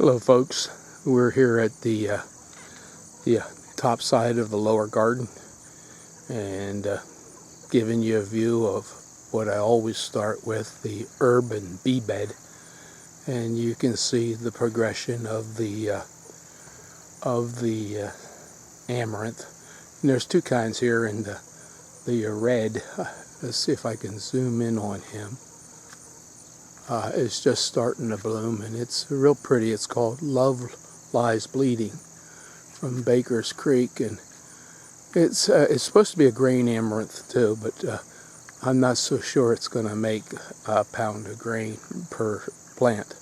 Hello folks, we're here at the top side of the lower garden and giving you a view of what I always start with, the herb and bee bed, and you can see the progression of the amaranth. And there's two kinds here, and the red, let's see if I can zoom in on him. It's just starting to bloom, and it's real pretty. It's called Love Lies Bleeding from Baker's Creek, and it's supposed to be a grain amaranth too, but I'm not so sure it's going to make a pound of grain per plant.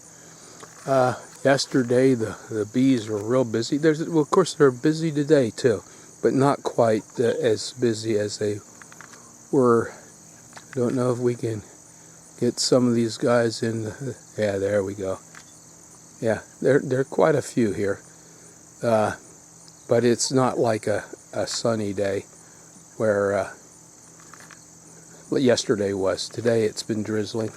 Yesterday the bees were real busy. Well, of course they're busy today too, but not quite as busy as they were. I don't know if we can get some of these guys in. Yeah, there we go. Yeah, there are quite a few here, but it's not like a sunny day where yesterday was. Today it's been drizzling.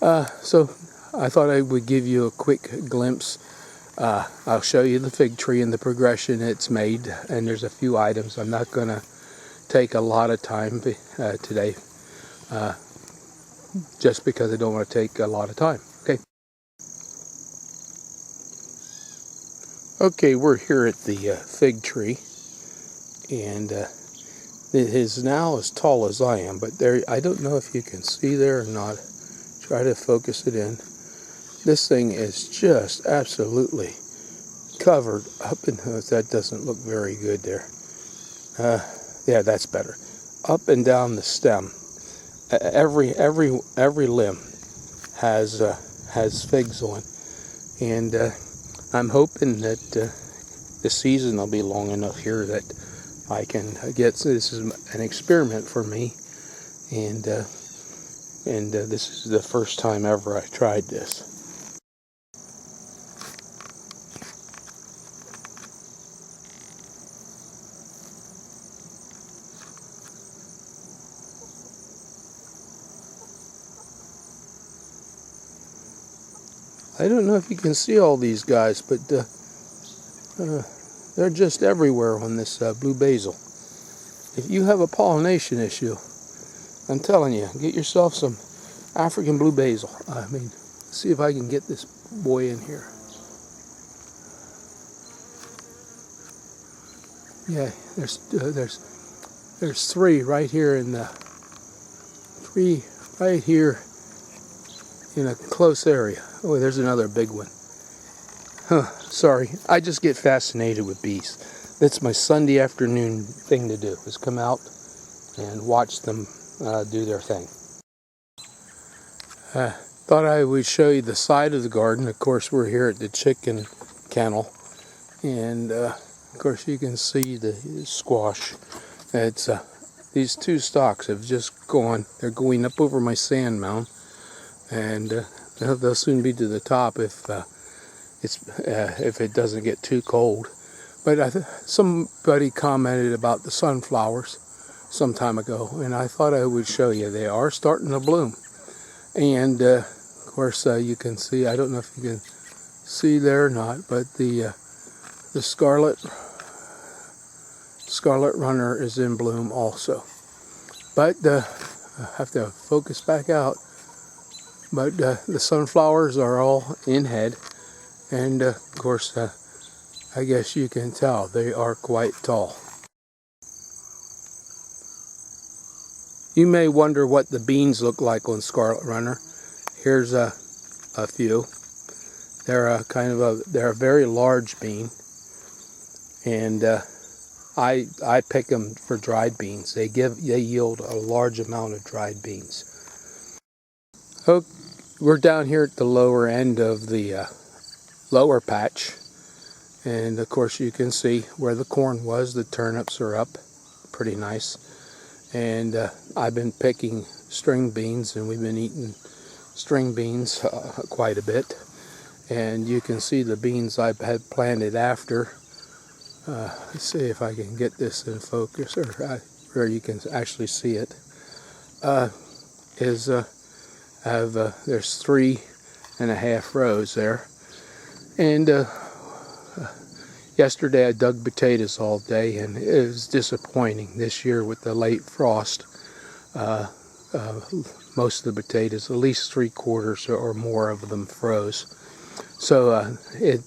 So I thought I would give you a quick glimpse. I'll show you the fig tree and the progression it's made, and there's a few items. I'm not going to take a lot of time today, just because I don't want to take a lot of time. Okay, we're here at the fig tree, and it is now as tall as I am, but there, I don't know if you can see there or not. Try to focus it in. This thing is just absolutely covered up, and that doesn't look very good there. Yeah, that's better. Up and down the stem. Every limb has figs on, and I'm hoping that the season will be long enough here that I can get. This is an experiment for me, and this is the first time ever I tried this. I don't know if you can see all these guys, but they're just everywhere on this blue basil. If you have a pollination issue, I'm telling you, get yourself some African blue basil. I mean, see if I can get this boy in here. Yeah, there's three right here in the right here in a close area. Oh, there's another big one. Sorry, I just get fascinated with bees. That's my Sunday afternoon thing to do, is come out and watch them do their thing. Thought I would show you the side of the garden. Of course, we're here at the chicken kennel, and of course you can see the squash. It's these two stalks have just gone. They're going up over my sand mound, and they'll soon be to the top if it doesn't get too cold. But somebody commented about the sunflowers some time ago, and I thought I would show you. They are starting to bloom, and of course you can see. I don't know if you can see there or not, but the scarlet runner is in bloom also. But I have to focus back out. But the sunflowers are all in head, and of course I guess you can tell they are quite tall. You may wonder what the beans look like on Scarlet Runner. Here's a few. They're a very large bean, and I pick them for dried beans. They yield a large amount of dried beans. Okay, we're down here at the lower end of the lower patch, and of course you can see where the corn was. The turnips are up, pretty nice, and I've been picking string beans, and we've been eating string beans quite a bit, and you can see the beans I had planted after. Let's see if I can get this in focus, or where you can actually see it. There's 3.5 rows there, And yesterday I dug potatoes all day, and it was disappointing this year with the late frost. Most of the potatoes, at least 3/4 or more of them, froze. So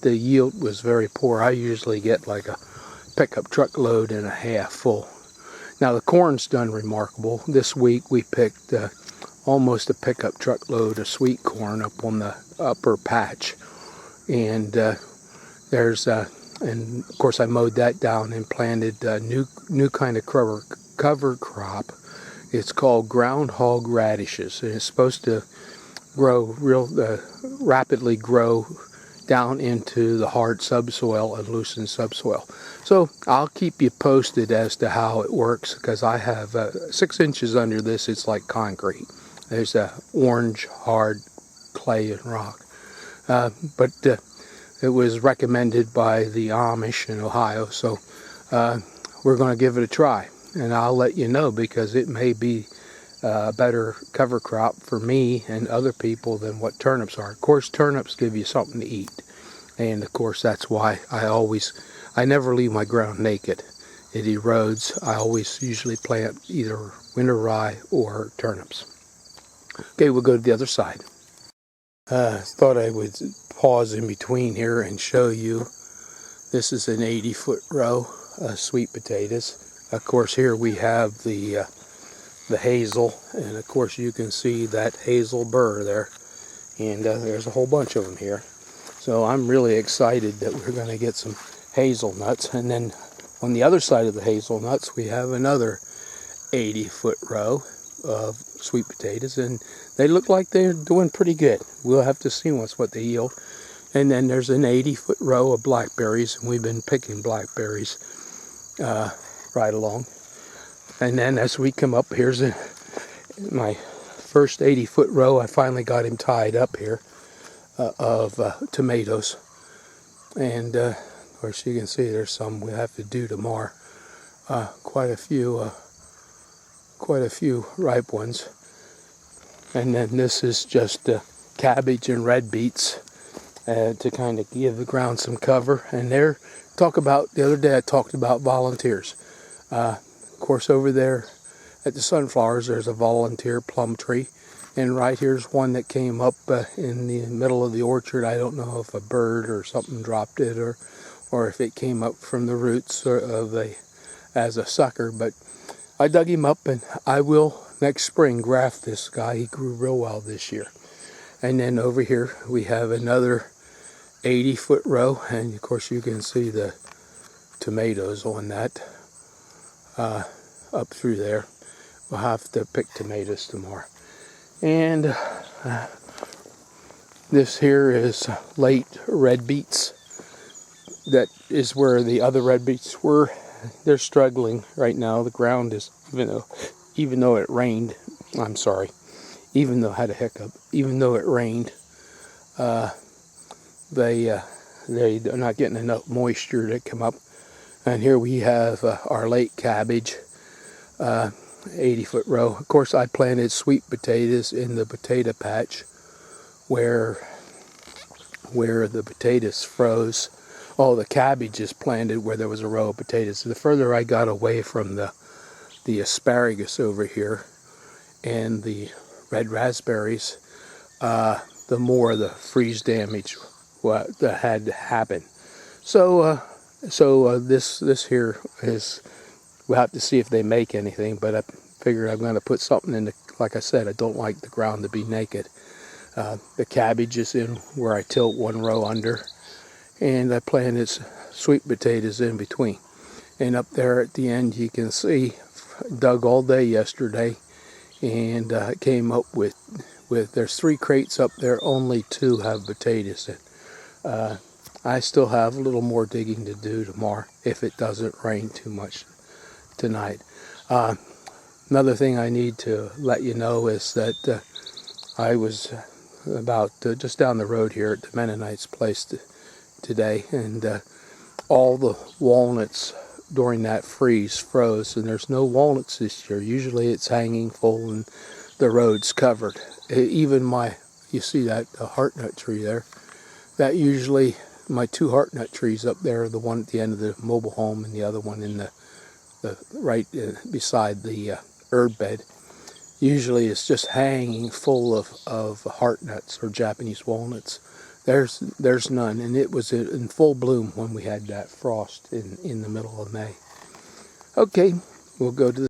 the yield was very poor. I usually get like a pickup truck load and a half full. Now the corn's done remarkable. This week we picked almost a pickup truck load of sweet corn up on the upper patch, and and of course I mowed that down and planted a new kind of cover crop. It's called groundhog radishes, and it's supposed to grow rapidly grow down into the hard subsoil and loosened subsoil. So I'll keep you posted as to how it works, because I have 6 inches under this. It's like concrete. There's a orange hard clay and rock, but it was recommended by the Amish in Ohio, so we're going to give it a try, and I'll let you know, because it may be a better cover crop for me and other people than what turnips are. Of course, turnips give you something to eat, and of course that's why I never leave my ground naked. It erodes. I always usually plant either winter rye or turnips. Okay, we'll go to the other side. Thought I would pause in between here and show you. This is an 80-foot row of sweet potatoes. Of course, here we have the hazel, and of course you can see that hazel burr there, and there's a whole bunch of them here. So I'm really excited that we're going to get some hazelnuts. And then on the other side of the hazelnuts we have another 80-foot row of sweet potatoes, and they look like they're doing pretty good. We'll have to see what they yield. And then there's an 80-foot row of blackberries, and we've been picking blackberries right along. And then as we come up, here's my first 80-foot row. I finally got him tied up here of tomatoes. And of course you can see there's some we'll have to do tomorrow. Quite a few ripe ones. And then this is just cabbage and red beets to kind of give the ground some cover. And the other day I talked about volunteers. Of course, over there at the sunflowers, there's a volunteer plum tree, and right here's one that came up in the middle of the orchard. I don't know if a bird or something dropped it, or if it came up from the roots as a sucker. But I dug him up, and I will next spring graft this guy. He grew real well this year. And then over here we have another 80-foot row, and of course you can see the tomatoes on that. Up through there. We'll have to pick tomatoes tomorrow. And this here is late red beets. That is where the other red beets were. They're struggling right now. The ground is, even though it rained, I'm sorry, even though I had a hiccup, even though it rained, they're not getting enough moisture to come up. And here we have our late cabbage, 80-foot row. Of course, I planted sweet potatoes in the potato patch where the potatoes froze. All the cabbage is planted where there was a row of potatoes. The further I got away from the asparagus over here and the red raspberries, the more the freeze damage that had happened. So this here is, we'll have to see if they make anything, but I figured I'm going to put something in like I said, I don't like the ground to be naked. The cabbage is in where I tilt one row under, and I planted sweet potatoes in between. And up there at the end you can see, dug all day yesterday, and came up with there's 3 crates up there, only 2 have potatoes in. I still have a little more digging to do tomorrow if it doesn't rain too much tonight. Another thing I need to let you know is that I was about just down the road here at the Mennonites' place today, and all the walnuts during that freeze froze, and there's no walnuts this year. Usually it's hanging full and the road's covered. Even you see that heartnut tree there, that usually my two heart nut trees up there, the one at the end of the mobile home and the other one in the right beside the herb bed, usually it's just hanging full of heart nuts or Japanese walnuts. There's none, and it was in full bloom when we had that frost in the middle of May. Okay, we'll go to the